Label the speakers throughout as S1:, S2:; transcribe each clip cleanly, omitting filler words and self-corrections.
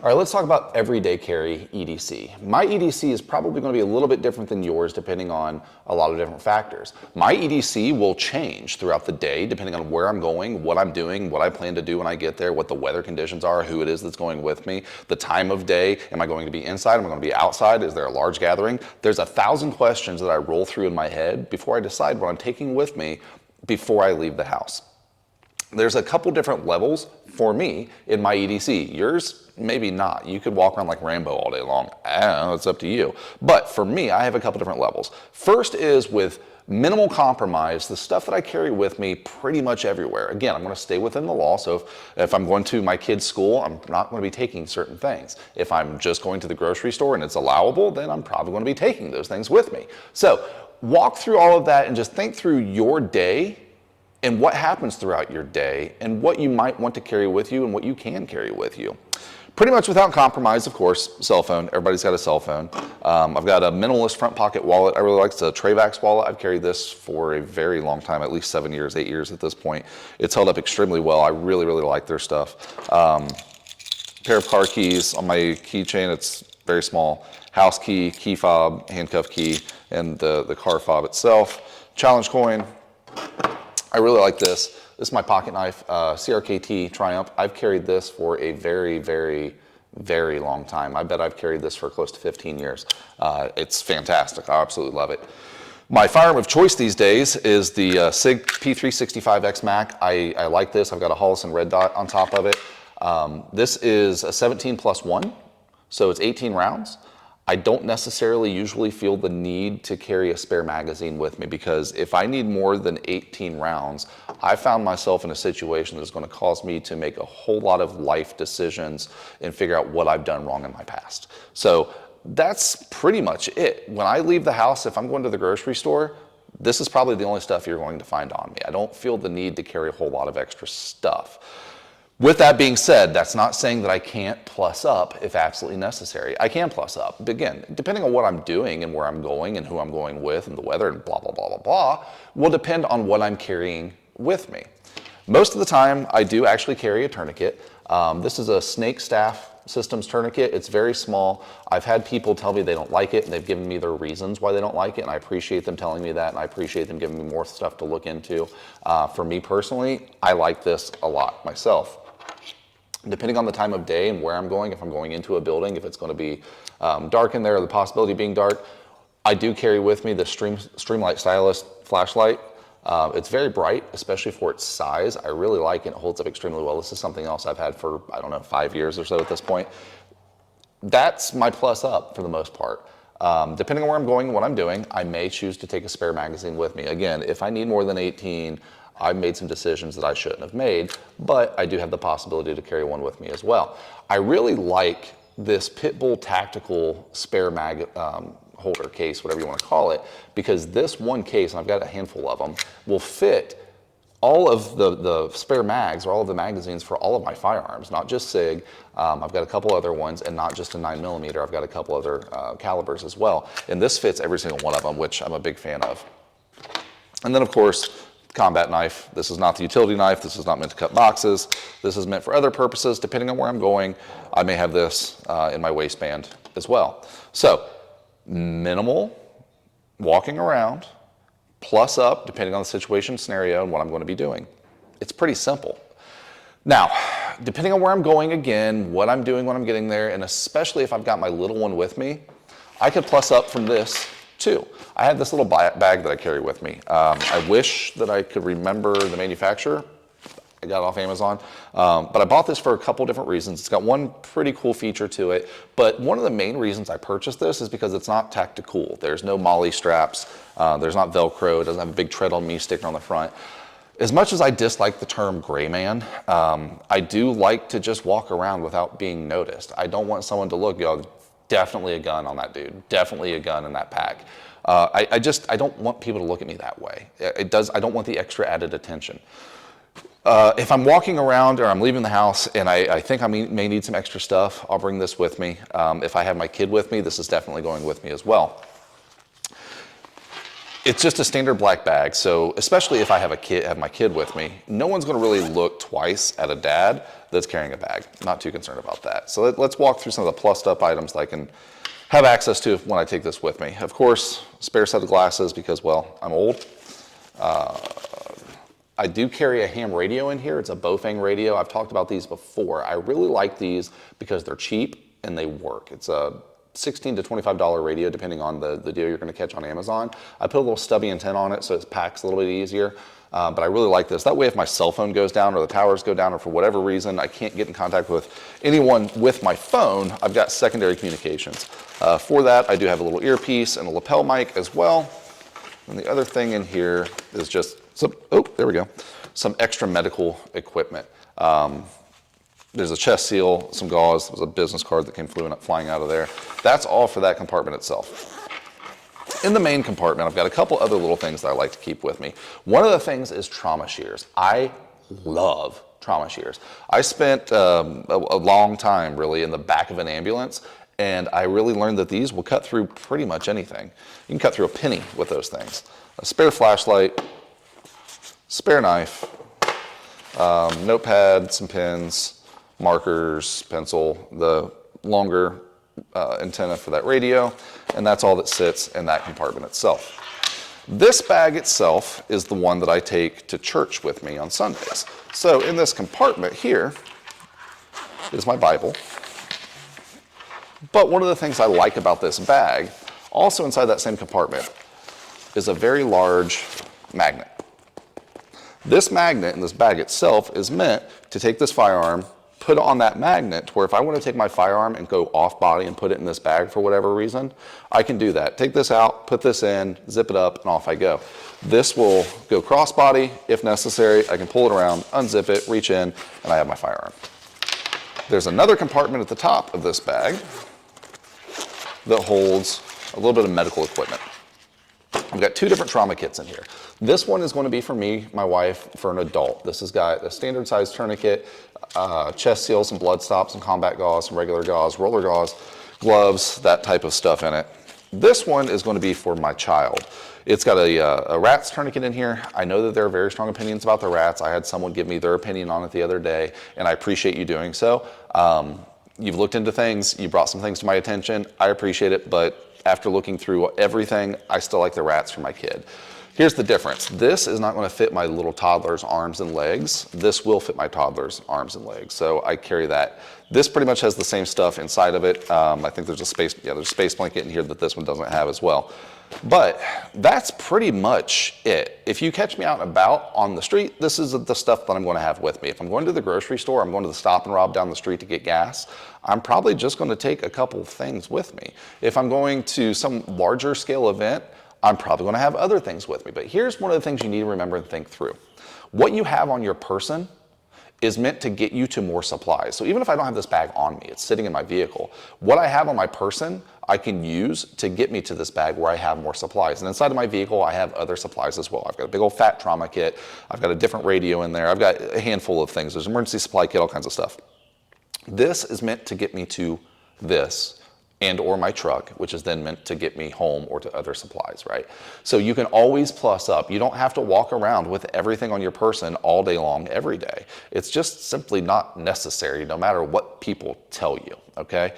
S1: All right, let's talk about everyday carry EDC. My EDC is probably going to be a little bit different than yours depending on a lot of different factors. My EDC will change throughout the day depending on where I'm going, what I'm doing, what I plan to do when I get there, what the weather conditions are, who it is that's going with me, the time of day. Am I going to be inside? Am I going to be outside? Is there a large gathering? There's 1,000 questions that I roll through in my head before I decide what I'm taking with me before I leave the house. There's a couple different levels for me in my EDC. Yours, maybe not. You could walk around like Rambo all day long. I don't know, it's up to you. But for me, I have a couple different levels. First is with minimal compromise, the stuff that I carry with me pretty much everywhere. Again, I'm going to stay within the law, so if I'm going to my kid's school, I'm not going to be taking certain things. If I'm just going to the grocery store and it's allowable, then I'm probably going to be taking those things with me. So walk through all of that and just think through your day and what happens throughout your day and what you might want to carry with you and what you can carry with you. Pretty much without compromise, of course, cell phone. Everybody's got a cell phone. I've got a minimalist front pocket wallet. I really like it. It's a Travax wallet. I've carried this for a very long time, at least 7 years, 8 years at this point. It's held up extremely well. I really, really like their stuff. Pair of car keys on my keychain. It's very small. House key, key fob, handcuff key, and the car fob itself. Challenge coin. I really like this. This is my pocket knife, CRKT Triumph. I've carried this for a very, very, very long time. I bet I've carried this for close to 15 years. It's fantastic. I absolutely love it. My firearm of choice these days is the SIG P365X Mac. I like this. I've got a Hollison red dot on top of it. This is a 17+1, so it's 18 rounds. I don't necessarily usually feel the need to carry a spare magazine with me because if I need more than 18 rounds, I found myself in a situation that's going to cause me to make a whole lot of life decisions and figure out what I've done wrong in my past. So that's pretty much it. When I leave the house, if I'm going to the grocery store, this is probably the only stuff you're going to find on me. I don't feel the need to carry a whole lot of extra stuff. With that being said, that's not saying that I can't plus up if absolutely necessary. I can plus up. But again, depending on what I'm doing and where I'm going and who I'm going with and the weather and blah, blah, blah, blah, blah, will depend on what I'm carrying with me. Most of the time, I do actually carry a tourniquet. This is a Snake Staff Systems tourniquet. It's very small. I've had people tell me they don't like it, and they've given me their reasons why they don't like it, and I appreciate them telling me that, and I appreciate them giving me more stuff to look into. For me personally, I like this a lot myself. Depending on the time of day and where I'm going, if I'm going into a building, if it's going to be dark in there, or the possibility of being dark, I do carry with me the Streamlight Stylus flashlight. It's very bright, especially for its size. I really like it. It holds up extremely well. This is something else I've had for, I don't know, 5 years or so at this point. That's my plus up for the most part. Depending on where I'm going and what I'm doing, I may choose to take a spare magazine with me. Again, if I need more than 18, I've made some decisions that I shouldn't have made, but I do have the possibility to carry one with me as well. I really like this Pitbull Tactical spare mag holder case, whatever you want to call it, because this one case, and I've got a handful of them, will fit all of the spare mags or all of the magazines for all of my firearms, not just SIG. I've got a couple other ones, and not just a 9mm. I've got a couple other calibers as well. And this fits every single one of them, which I'm a big fan of. And then, of course, combat knife. This is not the utility knife. This is not meant to cut boxes. This is meant for other purposes. Depending on where I'm going, I may have this in my waistband as well. So minimal walking around, plus up, depending on the situation, scenario, and what I'm going to be doing. It's pretty simple. Now, depending on where I'm going again, what I'm doing when I'm getting there, and especially if I've got my little one with me, I could plus up from this too. I have this little bag that I carry with me. I wish that I could remember the manufacturer. I got it off Amazon, but I bought this for a couple different reasons. It's got one pretty cool feature to it, but one of the main reasons I purchased this is because it's not tactical. There's no MOLLE straps, there's not Velcro, it doesn't have a big tread on me sticker on the front. As much as I dislike the term gray man, I do like to just walk around without being noticed. I don't want someone to look, go, definitely a gun on that dude, definitely a gun in that pack. I don't want people to look at me that way. I don't want the extra added attention. If I'm walking around or I'm leaving the house and I think I may need some extra stuff, I'll bring this with me. If I have my kid with me, this is definitely going with me as well. It's just a standard black bag, so especially if I have my kid with me, no one's going to really look twice at a dad that's carrying a bag. Not too concerned about that. So let's walk through some of the plussed up items that I can have access to when I take this with me. Of course, spare set of glasses because, well, I'm old. I do carry a ham radio in here. It's a Bofang radio. I've talked about these before. I really like these because they're cheap and they work. It's a $16 to $25 radio, depending on the deal you're going to catch on Amazon. I put a little stubby antenna on it so it packs a little bit easier, but I really like this. That way if my cell phone goes down or the towers go down or for whatever reason I can't get in contact with anyone with my phone, I've got secondary communications. For that, I do have a little earpiece and a lapel mic as well. And the other thing in here is just some extra medical equipment. There's a chest seal, some gauze, there was a business card that came flying out of there. That's all for that compartment itself. In the main compartment, I've got a couple other little things that I like to keep with me. One of the things is trauma shears. I love trauma shears. I spent a long time really in the back of an ambulance, and I really learned that these will cut through pretty much anything. You can cut through a penny with those things. A spare flashlight, spare knife, notepad, some pens, markers, pencil, the longer antenna for that radio, and that's all that sits in that compartment itself. This bag itself is the one that I take to church with me on Sundays. So in this compartment here is my Bible. But one of the things I like about this bag, also inside that same compartment, is a very large magnet. This magnet in this bag itself is meant to take this firearm, put it on that magnet to where if I want to take my firearm and go off body and put it in this bag for whatever reason, I can do that. Take this out, put this in, zip it up, and off I go. This will go cross body if necessary. I can pull it around, unzip it, reach in, and I have my firearm. There's another compartment at the top of this bag that holds a little bit of medical equipment. I've got two different trauma kits in here. This one is going to be for me, my wife, for an adult. This has got a standard size tourniquet, chest seal, some blood stops, some combat gauze, some regular gauze, roller gauze, gloves, that type of stuff in it. This one is going to be for my child. It's got a rat's tourniquet in here. I know that there are very strong opinions about the rats. I had someone give me their opinion on it the other day, and I appreciate you doing so. You've looked into things, you brought some things to my attention. I appreciate it, but after looking through everything, I still like the rats for my kid. Here's the difference. This is not going to fit my little toddler's arms and legs. This will fit my toddler's arms and legs, so I carry that. This pretty much has the same stuff inside of it. I think there's a space blanket in here that this one doesn't have as well. But that's pretty much it. If you catch me out and about on the street, this is the stuff that I'm going to have with me. If I'm going to the grocery store, I'm going to the Stop and Rob down the street to get gas, I'm probably just going to take a couple of things with me. If I'm going to some larger scale event, I'm probably going to have other things with me. But here's one of the things you need to remember and think through. What you have on your person is meant to get you to more supplies. So even if I don't have this bag on me, it's sitting in my vehicle, what I have on my person, I can use to get me to this bag where I have more supplies. And inside of my vehicle, I have other supplies as well. I've got a big old fat trauma kit. I've got a different radio in there. I've got a handful of things. There's an emergency supply kit, all kinds of stuff. This is meant to get me to this and or my truck, which is then meant to get me home or to other supplies, right? So you can always plus up. You don't have to walk around with everything on your person all day long, every day. It's just simply not necessary, no matter what people tell you, okay?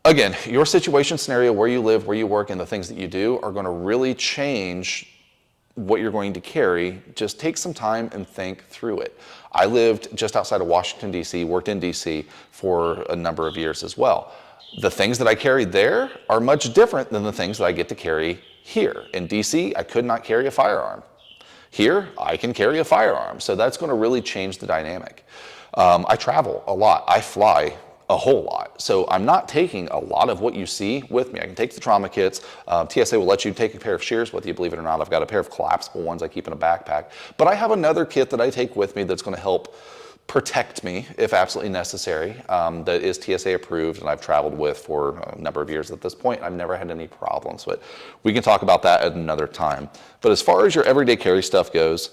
S1: Again, your situation scenario, where you live, where you work, and the things that you do are going to really change what you're going to carry. Just take some time and think through it. I lived just outside of Washington, D.C., worked in D.C. for a number of years as well. The things that I carried there are much different than the things that I get to carry here. In DC, I could not carry a firearm. Here, I can carry a firearm. So that's going to really change the dynamic. I travel a lot. I fly a whole lot. So I'm not taking a lot of what you see with me. I can take the trauma kits. TSA will let you take a pair of shears with you, believe it or not. I've got a pair of collapsible ones I keep in a backpack. But I have another kit that I take with me that's going to help protect me if absolutely necessary, that is TSA approved and I've traveled with for a number of years at this point. I've never had any problems, but we can talk about that at another time. But as far as your everyday carry stuff goes,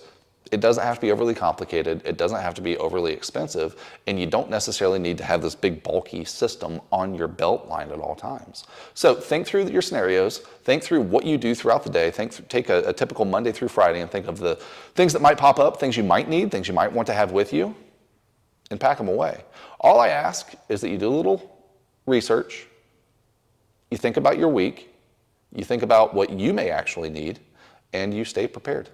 S1: It doesn't have to be overly complicated. It doesn't have to be overly expensive. And you don't necessarily need to have this big bulky system on your belt line at all times. So think through your scenarios. Think through what you do throughout the day. Take a typical Monday through Friday and think of the things that might pop up, things you might need, things you might want to have with you, and pack them away. All I ask is that you do a little research. You think about your week. You think about what you may actually need, and you stay prepared.